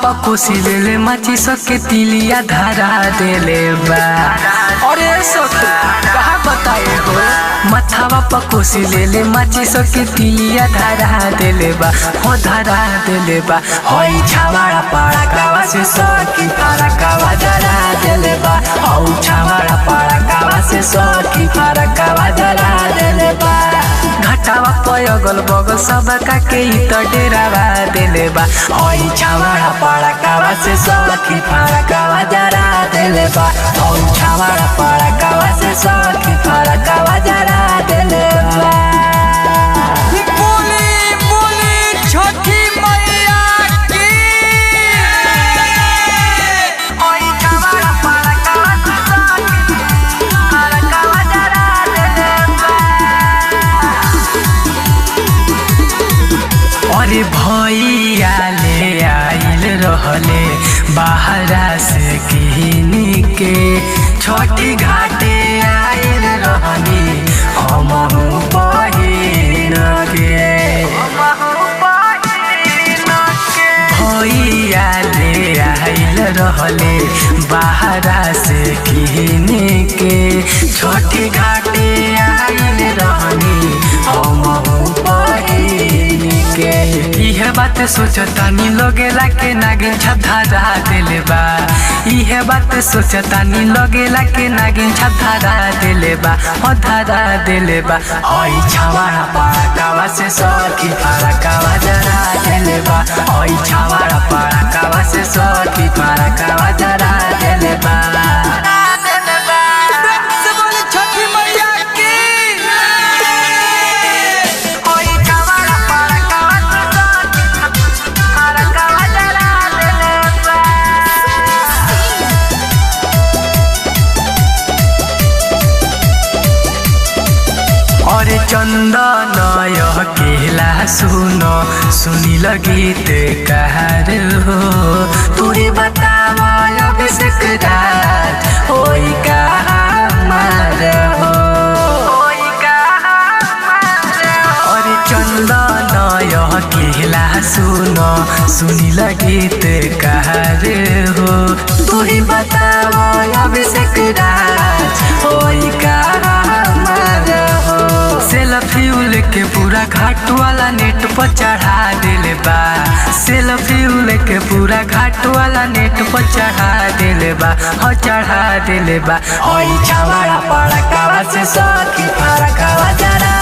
पकोसी ले माची सके तिलिया धारा देले बा। अरे सखी कहा बताए हो, मथावा पकोसी ले माची सके तिलिया धारा देले बा, हो धारा देले बा। होई छावाड़ा पाड़ा कावा से सखी पारा कावा जरा देले बा, हो छावाड़ा पाड़ा कावा से सखी पारा कावा जरा देले बा। घटावा पयगल बगल सब का के त डेरावा देले बा, होई छावाड़ा पाड़ा कावा से सखी पारा कावा जरा देले बा, हो छावाड़ा पाड़ा कावा से सखी पारा कावा जरा देले बा। बोली बोली छठी मैया की। होई छावाड़ा पाड़ा कावा से सखी पारा कावा जरा देले बा। अरे भैया ले आइल रहले बाहरा से किनी के, छोटी घाटे आइल रहनी हमहु बहिन के। भैया ले आइल रहले बाहरा से किनी के, छोटी घाटे आइल रहनी हमहु बहिन के। इहे बात सोचतानी लोगेला के नागिन छधारा देले बा, इहे बात सोचतानी लोगेला के नागिन छधारा देले बा, हो धारा देले बा। होई छावाड़ा पाड़ा कावा से सखी पारा कावा जरा देले बा, होई छावाड़ा पाड़ा कावा से सखी पारा कावा जरा देले बा। से बोली छठी मैया की। अरे चंदन केला सुनो सुनी गीत कहर हो, तुरी बतावा अभिषेक रात होई का हमार हो। अरे चंदन केला सुनो सुनी गीत कहर हो, तुरी बतावा अभिषेक रात होई का हमार हो। सेल्फी लेके पूरा घाट वाला नेट पर चढ़ा देले बा, सेल्फी लेके पूरा घाट वाला नेट पर चढ़ा देले बा, हो चढ़ा देले बा। होई छावाड़ा पाड़ा कावा से सखी पारा कावा जरा